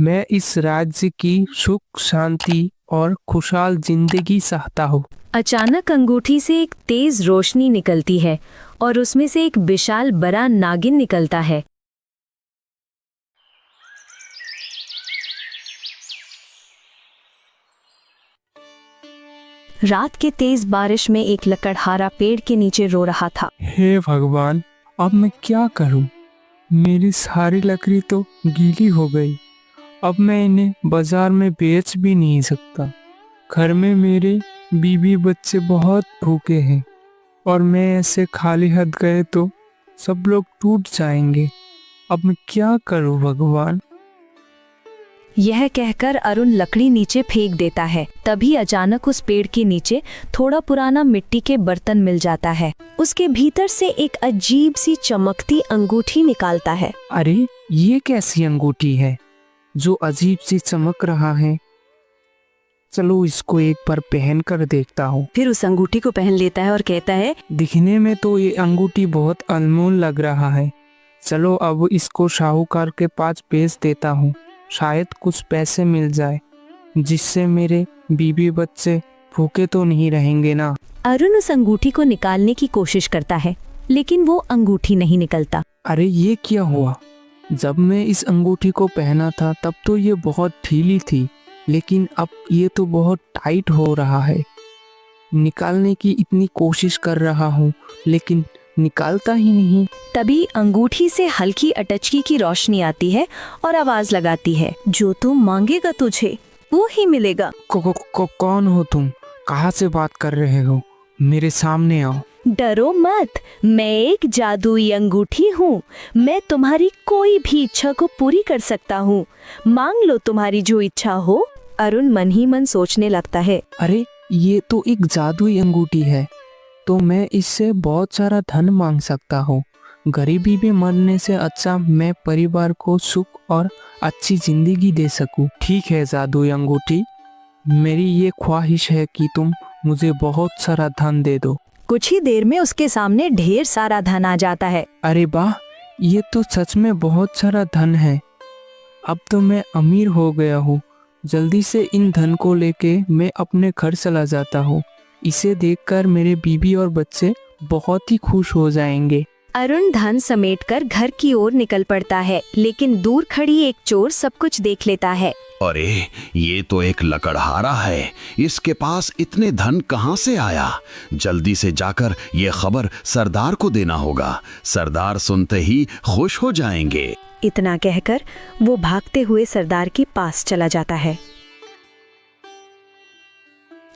मैं इस राज्य की सुख शांति और खुशहाल जिंदगी चाहता हूँ। अचानक अंगूठी से एक तेज रोशनी निकलती है और उसमें से एक विशाल बड़ा नागिन निकलता है। रात के तेज बारिश में एक लकड़हारा पेड़ के नीचे रो रहा था। हे भगवान, अब मैं क्या करूं? मेरी सारी लकड़ी तो गीली हो गई। अब मैं इन्हें बाजार में बेच भी नहीं सकता। घर में मेरे बीवी बच्चे बहुत भूखे हैं और मैं ऐसे खाली हाथ गए तो सब लोग टूट जाएंगे। अब मैं क्या करूं भगवान? यह कहकर अरुण लकड़ी नीचे फेंक देता है। तभी अचानक उस पेड़ के नीचे थोड़ा पुराना मिट्टी के बर्तन मिल जाता है। उसके भीतर से एक अजीब सी चमकती अंगूठी निकालता है। अरे, ये कैसी अंगूठी है जो अजीब सी चमक रहा है? चलो इसको एक बार पहन कर देखता हूँ। फिर उस अंगूठी को पहन लेता है और कहता है, दिखने में तो ये अंगूठी बहुत अनमोल लग रहा है। चलो अब इसको साहूकार के पास बेच देता हूँ। शायद कुछ पैसे मिल जाए जिससे मेरे बीवी बच्चे भूखे तो नहीं रहेंगे ना। अरुण उस अंगूठी को निकालने की कोशिश करता है, लेकिन वो अंगूठी नहीं निकलता। अरे, ये क्या हुआ? जब मैं इस अंगूठी को पहना था तब तो ये बहुत ढीली थी, लेकिन अब ये तो बहुत टाइट हो रहा है। निकालने की इतनी कोशिश कर रहा हूँ लेकिन निकालता ही नहीं। तभी अंगूठी से हल्की अटचकी की रोशनी आती है और आवाज लगाती है, जो तुम मांगेगा तुझे वो ही मिलेगा। कौन हो तुम? कहाँ से बात कर रहे हो? मेरे सामने आओ। डरो मत, मैं एक जादुई अंगूठी हूँ। मैं तुम्हारी कोई भी इच्छा को पूरी कर सकता हूँ। मांग लो तुम्हारी जो इच्छा हो। अरुण मन ही मन सोचने लगता है, अरे, ये तो एक जादुई अंगूठी है, तो मैं इससे बहुत सारा धन मांग सकता हूँ। गरीबी में मरने से अच्छा मैं परिवार को सुख और अच्छी जिंदगी दे सकूं। ठीक है जादुई अंगूठी, मेरी ये ख्वाहिश है कि तुम मुझे बहुत सारा धन दे दो। कुछ ही देर में उसके सामने ढेर सारा धन आ जाता है। अरे वाह, ये तो सच में बहुत सारा धन है। अब तो मैं अमीर हो गया हूँ। जल्दी से इन धन को लेके मैं अपने घर चला जाता हूँ। इसे देखकर मेरे बीवी और बच्चे बहुत ही खुश हो जाएंगे। अरुण धन समेटकर घर की ओर निकल पड़ता है, लेकिन दूर खड़ी एक चोर सब कुछ देख लेता है। अरे, ये तो एक लकड़हारा है। इसके पास इतने धन कहाँ से आया? जल्दी से जाकर ये खबर सरदार को देना होगा। सरदार सुनते ही खुश हो जाएंगे। इतना कहकर वो भागते हुए सरदार के पास चला जाता है।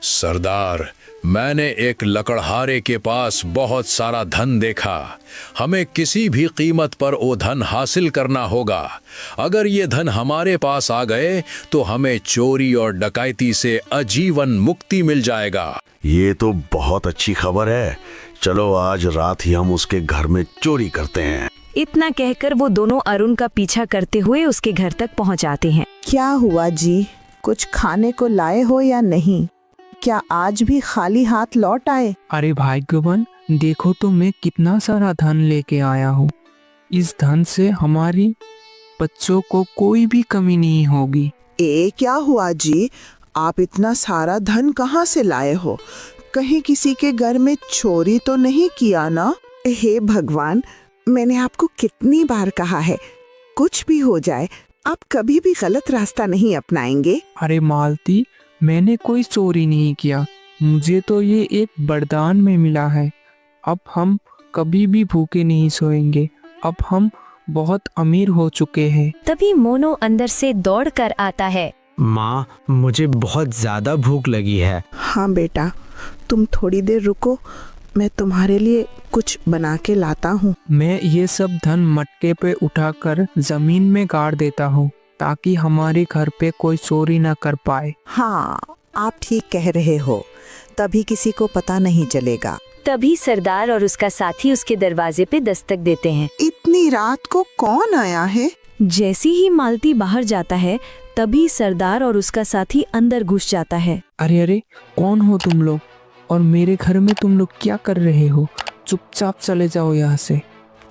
सरदार, मैंने एक लकड़हारे के पास बहुत सारा धन देखा। हमें किसी भी कीमत पर वो धन हासिल करना होगा। अगर ये धन हमारे पास आ गए तो हमें चोरी और डकैती से आजीवन मुक्ति मिल जाएगा। ये तो बहुत अच्छी खबर है। चलो आज रात ही हम उसके घर में चोरी करते हैं। इतना कहकर वो दोनों अरुण का पीछा करते हुए उसके घर तक पहुंच जाते हैं। क्या हुआ जी? कुछ खाने को लाए हो या नहीं? क्या आज भी खाली हाथ लौट आए? अरे भाग्यवान, देखो तो मैं कितना सारा धन लेके आया हूँ। इस धन से हमारी बच्चों को कोई भी कमी नहीं होगी। क्या हुआ जी? आप इतना सारा धन कहाँ से लाए हो? कहीं किसी के घर में चोरी तो नहीं किया ना? हे भगवान, मैंने आपको कितनी बार कहा है, कुछ भी हो जाए आप कभी भी गलत रास्ता नहीं अपनाएंगे। अरे मालती, मैंने कोई चोरी नहीं किया। मुझे तो ये एक वरदान में मिला है। अब हम कभी भी भूखे नहीं सोएंगे। अब हम बहुत अमीर हो चुके हैं। तभी मोनू अंदर से दौड़ कर आता है। माँ, मुझे बहुत ज्यादा भूख लगी है। हाँ बेटा, तुम थोड़ी देर रुको, मैं तुम्हारे लिए कुछ बना के लाता हूँ। मैं ये सब धन मटके पे उठाकर जमीन में गाड़ देता हूँ ताकि हमारे घर पे कोई चोरी ना कर पाए। हाँ, आप ठीक कह रहे हो, तभी किसी को पता नहीं चलेगा। तभी सरदार और उसका साथी उसके दरवाजे पे दस्तक देते हैं। इतनी रात को कौन आया है? जैसे ही मालती बाहर जाता है तभी सरदार और उसका साथी अंदर घुस जाता है। अरे अरे, कौन हो तुम लोग और मेरे घर में तुम लोग क्या कर रहे हो? चुपचाप चले जाओ यहाँ से।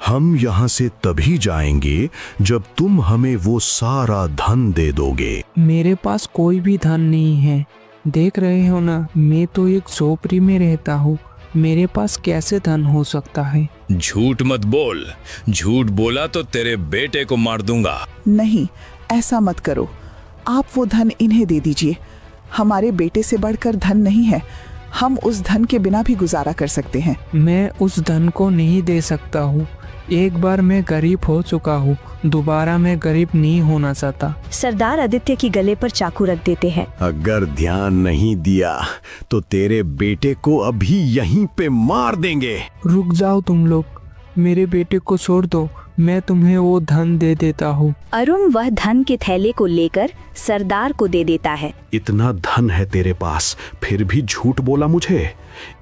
हम यहाँ से तभी जाएंगे जब तुम हमें वो सारा धन दे दोगे। मेरे पास कोई भी धन नहीं है। देख रहे हो ना, मैं तो एक झोपड़ी में रहता हूँ। मेरे पास कैसे धन हो सकता है? झूठ मत बोल। झूठ बोला तो तेरे बेटे को मार दूंगा। नहीं, ऐसा मत करो। आप वो धन इन्हें दे दीजिए। हमारे बेटे से बढ़कर धन नहीं है। हम उस धन के बिना भी गुजारा कर सकते हैं। मैं उस धन को नहीं दे सकता हूँ। एक बार मैं गरीब हो चुका हूँ, दोबारा मैं गरीब नहीं होना चाहता। सरदार आदित्य की गले पर चाकू रख देते हैं। अगर ध्यान नहीं दिया तो तेरे बेटे को अभी यहीं पे मार देंगे। रुक जाओ तुम लोग, मेरे बेटे को छोड़ दो, मैं तुम्हें वो धन दे देता हूँ। अरुण वह धन के थैले को लेकर सरदार को दे देता है। इतना धन है तेरे पास, फिर भी झूठ बोला मुझे।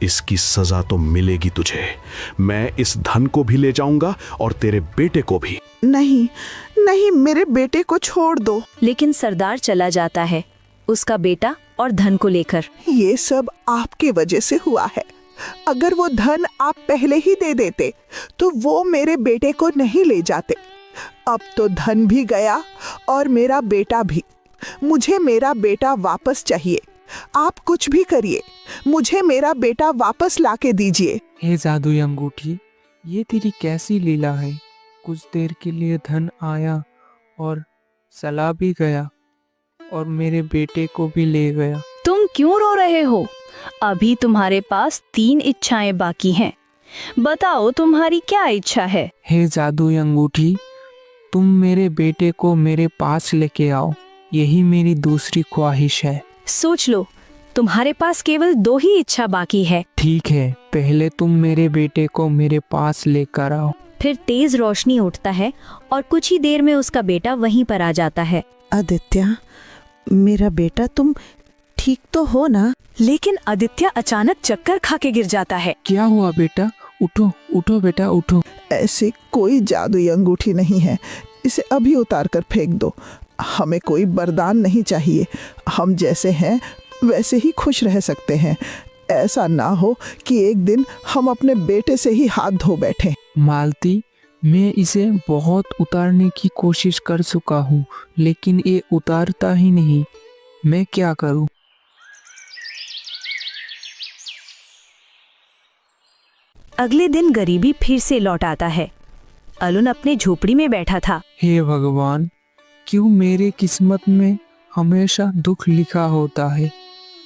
इसकी सजा तो मिलेगी तुझे। मैं इस धन को भी ले जाऊंगा और तेरे बेटे को भी। नहीं नहीं, मेरे बेटे को छोड़ दो। लेकिन सरदार चला जाता है, उसका बेटा और धन को लेकर। ये सब आपके वजह से हुआ है। अगर वो धन आप पहले ही दे देते तो वो मेरे बेटे को नहीं ले जाते। अब तो धन भी गया और मेरा बेटा भी। मुझे मेरा बेटा वापस चाहिए। आप कुछ भी करिए, मुझे मेरा बेटा वापस लाके दीजिए। हे जादुई अंगूठी, ये तेरी कैसी लीला है? कुछ देर के लिए धन आया और चला भी गया और मेरे बेटे को भी ले गया। तुम क्यों रो रहे हो? अभी तुम्हारे पास 3 इच्छाएं बाकी हैं। बताओ तुम्हारी क्या इच्छा है? हे जादुई अंगूठी, तुम मेरे बेटे को मेरे पास लेके आओ, यही मेरी दूसरी ख्वाहिश है। सोच लो, तुम्हारे पास केवल 2 ही इच्छा बाकी है। ठीक है, पहले तुम मेरे बेटे को मेरे पास लेकर आओ। फिर तेज रोशनी उठता है और कुछ ही देर में उसका बेटा वहीं पर आ जाता है। आदित्य, मेरा बेटा, तुम ठीक तो हो ना? लेकिन आदित्य अचानक चक्कर खा के गिर जाता है। क्या हुआ बेटा? उठो उठो बेटा उठो। ऐसी कोई जादुई अंगूठी नहीं है, इसे अभी उतार कर फेंक दो। हमें कोई वरदान नहीं चाहिए। हम जैसे हैं वैसे ही खुश रह सकते हैं। ऐसा ना हो कि एक दिन हम अपने बेटे से ही हाथ धो बैठे। मालती, मैं इसे बहुत उतारने की कोशिश कर चुका हूँ, लेकिन ये उतारता ही नहीं। मैं क्या करूँ? अगले दिन गरीबी फिर से लौट आता है। अरुण अपने झोपड़ी में बैठा था। हे भगवान, क्यों मेरे किस्मत में हमेशा दुख लिखा होता है?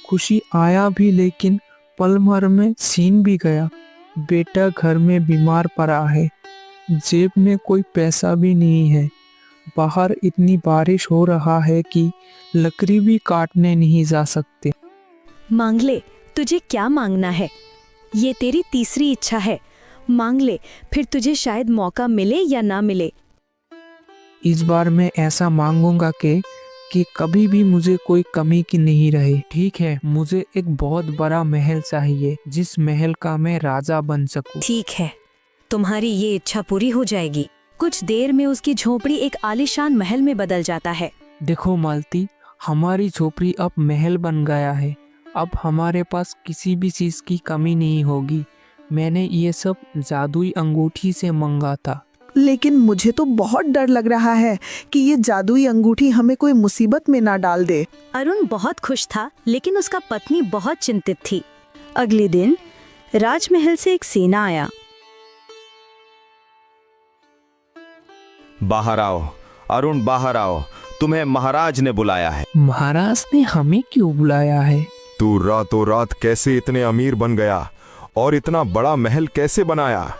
खुशी आया भी लेकिन पल भर में छीन भी गया। बेटा घर में बीमार पड़ा है, जेब में कोई पैसा भी नहीं है। बाहर इतनी बारिश हो रहा है कि लकड़ी भी काटने नहीं जा सकते। मांग ले, तुझे क्या मांगना है? ये तेरी तीसरी इच्छा है। मांग ले, फिर तुझे शायद मौका मिले या ना मिले। इस बार मैं ऐसा मांगूंगा कि कभी भी मुझे कोई कमी की नहीं रहे। ठीक है, मुझे एक बहुत बड़ा महल चाहिए, जिस महल का मैं राजा बन सकूं। ठीक है, तुम्हारी ये इच्छा पूरी हो जाएगी। कुछ देर में उसकी झोपड़ी एक आलीशान महल में बदल जाता है। देखो मालती, हमारी झोपड़ी अब महल बन गया है। अब हमारे पास किसी भी चीज की कमी नहीं होगी। मैंने ये सब जादुई अंगूठी से मंगा था। लेकिन मुझे तो बहुत डर लग रहा है कि ये जादुई अंगूठी हमें कोई मुसीबत में ना डाल दे। अरुण बहुत खुश था, लेकिन उसका पत्नी बहुत चिंतित थी। अगले दिन राजमहल से एक सेना आया। बाहर आओ अरुण, बाहर आओ, तुम्हें महाराज ने बुलाया है। महाराज ने हमें क्यों बुलाया है? तू रातों रात कैसे इतने अमीर बन गया और इतना बड़ा महल कैसे बनाया?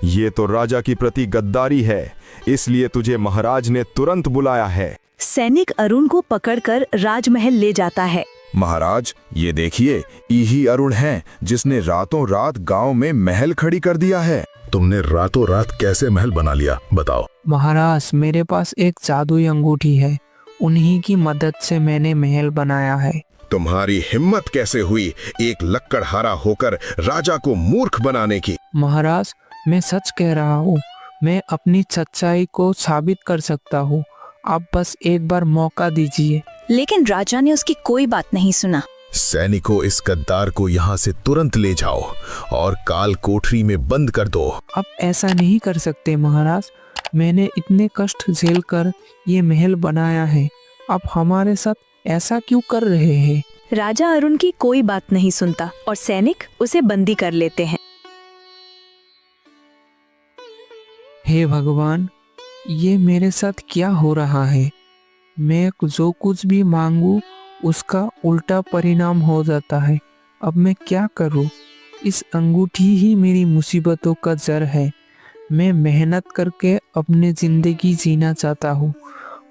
ये तो राजा की प्रति गद्दारी है, इसलिए तुझे महाराज ने तुरंत बुलाया है। सैनिक अरुण को पकड़कर राजमहल ले जाता है। महाराज, ये देखिए, यही अरुण है जिसने रातों रात गांव में महल खड़ी कर दिया है। तुमने रातों रात कैसे महल बना लिया, बताओ। महाराज, मेरे पास एक जादुई अंगूठी है, उन्हीं की मदद से मैंने महल बनाया है। तुम्हारी हिम्मत कैसे हुई एक लक्कड़हारा होकर राजा को मूर्ख बनाने की? महाराज, मैं सच कह रहा हूँ। मैं अपनी सच्चाई को साबित कर सकता हूँ। आप बस एक बार मौका दीजिए। लेकिन राजा ने उसकी कोई बात नहीं सुना। सैनिकों, इस गद्दार को यहाँ से तुरंत ले जाओ और काल कोठरी में बंद कर दो। अब ऐसा नहीं कर सकते महाराज, मैंने इतने कष्ट झेल कर ये महल बनाया है, आप हमारे साथ ऐसा क्यों कर रहे हैं? राजा अरुण की कोई बात नहीं सुनता और सैनिक उसे बंदी कर लेते हैं। हे भगवान, ये मेरे साथ क्या हो रहा है? मैं जो कुछ भी मांगू उसका उल्टा परिणाम हो जाता है। अब मैं क्या करूं? इस अंगूठी ही मेरी मुसीबतों का जड़ है। मैं मेहनत करके अपनी जिंदगी जीना चाहता हूँ,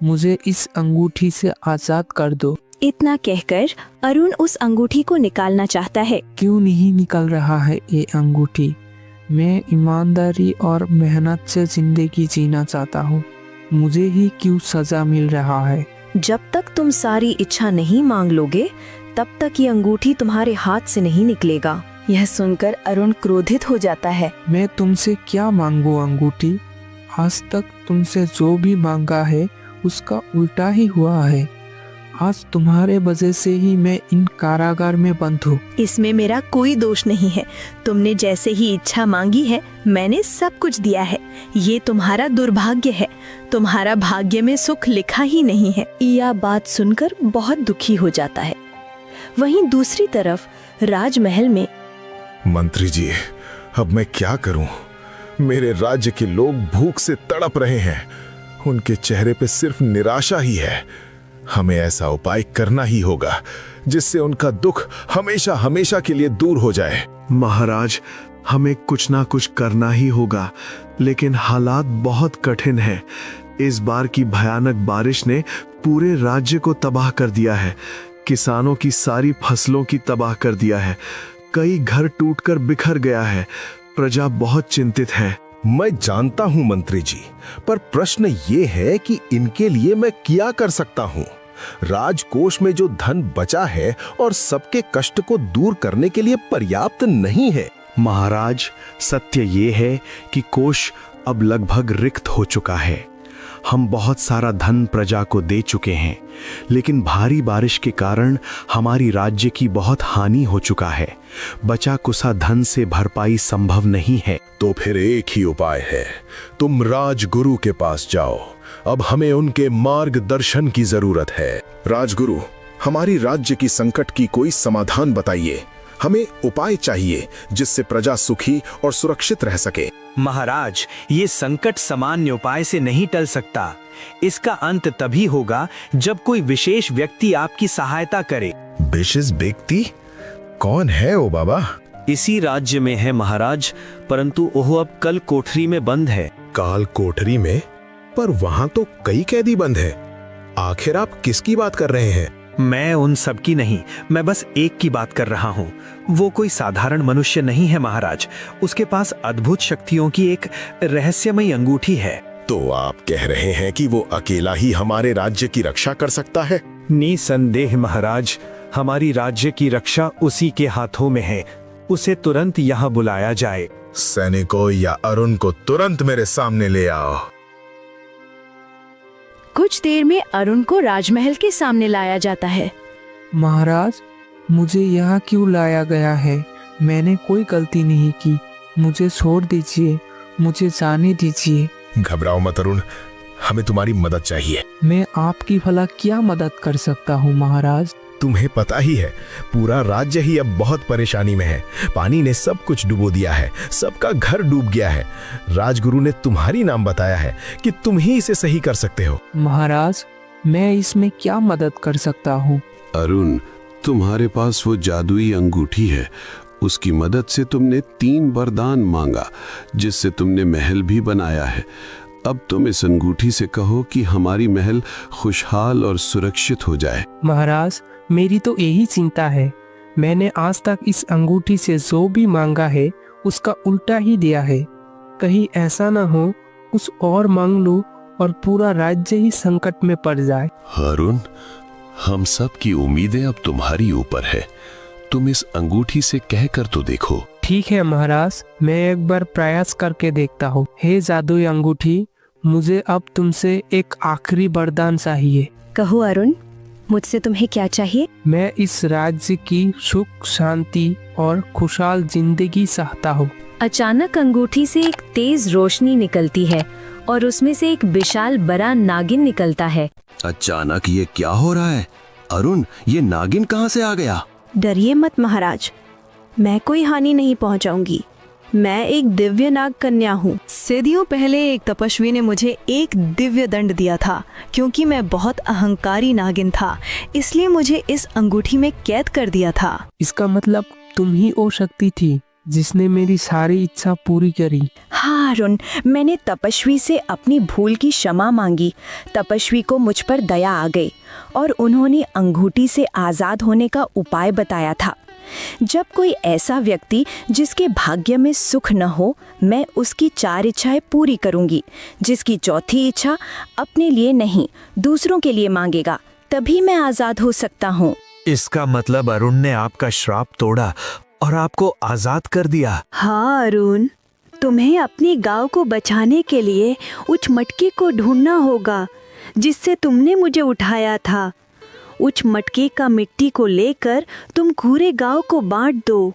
मुझे इस अंगूठी से आजाद कर दो। इतना कहकर अरुण उस अंगूठी को निकालना चाहता है। क्यों नहीं निकल रहा है ये अंगूठी? मैं ईमानदारी और मेहनत से जिंदगी जीना चाहता हूँ, मुझे ही क्यों सजा मिल रहा है? जब तक तुम सारी इच्छा नहीं मांग लोगे तब तक ये अंगूठी तुम्हारे हाथ से नहीं निकलेगा। यह सुनकर अरुण क्रोधित हो जाता है। मैं तुमसे क्या मांगू अंगूठी? आज तक तुमसे जो भी मांगा है उसका उल्टा ही हुआ है। आज तुम्हारे वजह से ही मैं इन कारागार में बंद हूँ। इसमें मेरा कोई दोष नहीं है। तुमने जैसे ही इच्छा मांगी है मैंने सब कुछ दिया है। ये तुम्हारा दुर्भाग्य है, तुम्हारा भाग्य में सुख लिखा ही नहीं है। यह बात सुनकर बहुत दुखी हो जाता है। वहीं दूसरी तरफ राजमहल में मंत्री जी, अब मैं क्या करूं? मेरे राज्य के लोग भूख से तड़प रहे हैं, उनके चेहरे पे सिर्फ निराशा ही है। हमें ऐसा उपाय करना ही होगा जिससे उनका दुख हमेशा हमेशा के लिए दूर हो जाए। महाराज, हमें कुछ ना कुछ करना ही होगा, लेकिन हालात बहुत कठिन हैं। इस बार की भयानक बारिश ने पूरे राज्य को तबाह कर दिया है। किसानों की सारी फसलों की तबाह कर दिया है। कई घर टूटकर बिखर गया है। प्रजा बहुत चिंतित है। मैं जानता हूं मंत्री जी, पर प्रश्न ये है कि इनके लिए मैं क्या कर सकता हूं? राजकोष में जो धन बचा है और सबके कष्ट को दूर करने के लिए पर्याप्त नहीं है। महाराज, सत्य ये है कि कोष अब लगभग रिक्त हो चुका है। हम बहुत सारा धन प्रजा को दे चुके हैं, लेकिन भारी बारिश के कारण हमारी राज्य की बहुत हानि हो चुका है। बचा कुसा धन से भरपाई संभव नहीं है। तो फिर एक ही उपाय है, तुम राजगुरु के पास जाओ। अब हमें उनके मार्गदर्शन की जरूरत है। राजगुरु, हमारी राज्य की संकट की कोई समाधान बताइए। हमें उपाय चाहिए जिससे प्रजा सुखी और सुरक्षित रह सके। महाराज, ये संकट सामान्य उपाय से नहीं टल सकता। इसका अंत तभी होगा जब कोई विशेष व्यक्ति आपकी सहायता करे। विशेष व्यक्ति? कौन है वो बाबा? इसी राज्य में है महाराज, परंतु वह अब कल कोठरी में बंद है। काल कोठरी में? पर वहां तो कई कैदी बंद हैं। आखिर आप किसकी बात कर रहे हैं? मैं उन सब की नहीं, मैं बस एक की बात कर रहा हूँ। वो कोई साधारण मनुष्य नहीं है महाराज। उसके पास अद्भुत शक्तियों की एक रहस्यमयी अंगूठी है। तो आप कह रहे हैं कि वो अकेला ही हमारे राज्य की रक्षा कर सकता है? निसंदेह महाराज, हमारी राज्य की रक्षा उसी के हाथों में है। उसे तुरंत यहाँ बुलाया जाए। सैनिकों, या अरुण को तुरंत मेरे सामने ले आओ। कुछ देर में अरुण को राजमहल के सामने लाया जाता है। महाराज, मुझे यहाँ क्यों लाया गया है? मैंने कोई गलती नहीं की, मुझे छोड़ दीजिए, मुझे जाने दीजिए। घबराओ मत अरुण, हमें तुम्हारी मदद चाहिए। मैं आपकी भला क्या मदद कर सकता हूँ महाराज? तुम्हें पता ही है, पूरा राज्य ही अब बहुत परेशानी में है। पानी ने सब कुछ डुबो दिया है, सबका घर डूब गया है। राजगुरु ने तुम्हारी नाम बताया है कि तुम ही इसे सही कर सकते हो। महाराज, मैं इसमें क्या मदद कर सकता हूँ? अरुण, तुम्हारे पास वो जादुई अंगूठी है, उसकी मदद से तुमने 3 वरदान मांगा, जिससे तुमने महल भी बनाया है। अब तुम इस अंगूठी से कहो कि हमारी महल खुशहाल और सुरक्षित हो जाए। महाराज, मेरी तो यही चिंता है। मैंने आज तक इस अंगूठी से जो भी मांगा है उसका उल्टा ही दिया है। कहीं ऐसा ना हो कुछ और मांग लूं और पूरा राज्य ही संकट में पड़ जाए। अरुण, हम सब की उम्मीदें अब तुम्हारी ऊपर है। तुम इस अंगूठी से कहकर तो देखो। ठीक है महाराज, मैं एक बार प्रयास करके देखता हूँ। हे जादुई अंगूठी, मुझे अब तुमसे एक आखिरी वरदान चाहिए। कहो अरुण। मुझसे तुम्हें क्या चाहिए? मैं इस राज्य की सुख शांति और खुशहाल जिंदगी चाहता हूँ। अचानक अंगूठी से एक तेज रोशनी निकलती है और उसमें से एक विशाल बड़ा नागिन निकलता है। अचानक ये क्या हो रहा है? अरुण, ये नागिन कहाँ से आ गया? डरिए मत महाराज, मैं कोई हानि नहीं पहुंचाऊंगी। मैं एक दिव्य नाग कन्या हूँ। सदियों पहले एक तपस्वी ने मुझे एक दिव्य दंड दिया था क्योंकि मैं बहुत अहंकारी नागिन था, इसलिए मुझे इस अंगूठी में कैद कर दिया था। इसका मतलब तुम ही वो शक्ति थी जिसने मेरी सारी इच्छा पूरी करी। हाँ अरुण, मैंने तपस्वी से अपनी भूल की क्षमा मांगी। तपस्वी को मुझ पर दया आ गई और उन्होंने अंगूठी से आजाद होने का उपाय बताया था। जब कोई ऐसा व्यक्ति जिसके भाग्य में सुख न हो, मैं उसकी 4 इच्छाएं पूरी करूंगी। जिसकी चौथी इच्छा अपने लिए नहीं दूसरों के लिए मांगेगा, तभी मैं आजाद हो सकता हूँ। इसका मतलब अरुण ने आपका श्राप तोड़ा और आपको आजाद कर दिया। हाँ अरुण, तुम्हें अपनी गांव को बचाने के लिए उस मटके को ढूंढना होगा जिससे तुमने मुझे उठाया था। उस मटके का मिट्टी को लेकर तुम पूरे गांव को बांट दो।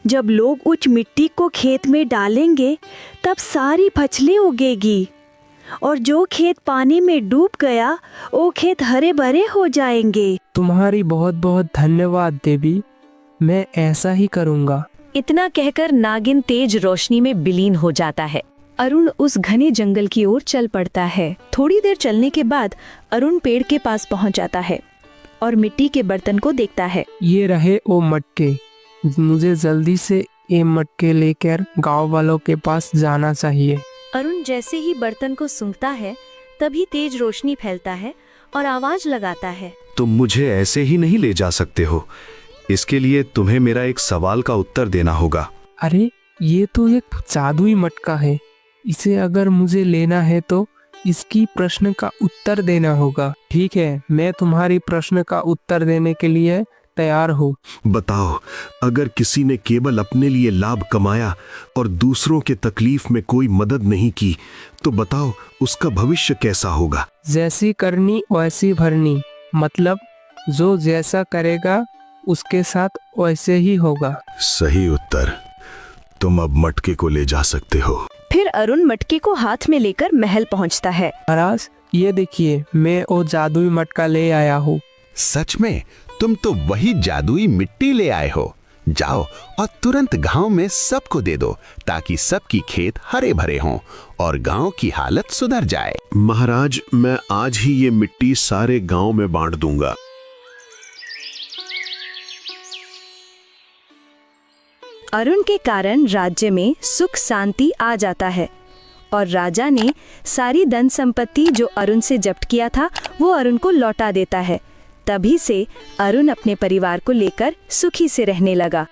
जब लोग उस मिट्टी को खेत में डालेंगे तब सारी फसलें उगेगी और जो खेत पानी में डूब गया वो खेत हरे भरे हो जाएंगे। तुम्हारी बहुत बहुत धन्यवाद देवी, मैं ऐसा ही करूँगा। इतना कहकर नागिन तेज रोशनी में विलीन हो जाता है। अरुण उस घने जंगल की ओर चल पड़ता है। थोड़ी देर चलने के बाद अरुण पेड़ के पास पहुंच जाता है और मिट्टी के बर्तन को देखता है। ये रहे वो मटके, मुझे जल्दी से ये मटके लेकर गांव वालों के पास जाना चाहिए। अरुण जैसे ही बर्तन को सूंघता है तभी तेज रोशनी फैलता है और आवाज लगाता है, तुम मुझे ऐसे ही नहीं ले जा सकते हो। इसके लिए तुम्हें मेरा एक सवाल का उत्तर देना होगा। अरे ये तो एक जादुई मटका है, इसे अगर मुझे लेना है तो इसकी प्रश्न का उत्तर देना होगा। ठीक है, मैं तुम्हारी प्रश्न का उत्तर देने के लिए तैयार हूँ। बताओ, अगर किसी ने केवल अपने लिए लाभ कमाया और दूसरों के तकलीफ में कोई मदद नहीं की, तो बताओ उसका भविष्य कैसा होगा? जैसी करनी वैसी भरनी, मतलब जो जैसा करेगा उसके साथ वैसे ही होगा। सही उत्तर। तुम अब मटके को ले जा सकते हो। फिर अरुण मटके को हाथ में लेकर महल पहुंचता है। महाराज ये देखिए, मैं वो जादुई मटका ले आया हूँ। सच में? तुम तो वही जादुई मिट्टी ले आए हो। जाओ और तुरंत गांव में सबको दे दो ताकि सबकी खेत हरे भरे हों और गांव की हालत सुधर जाए। महाराज, मैं आज ही ये मिट्टी सारे गांव में बांट दूंगा। अरुण के कारण राज्य में सुख शांति आ जाता है और राजा ने सारी धन संपत्ति जो अरुण से जब्त किया था वो अरुण को लौटा देता है। तभी से अरुण अपने परिवार को लेकर सुखी से रहने लगा।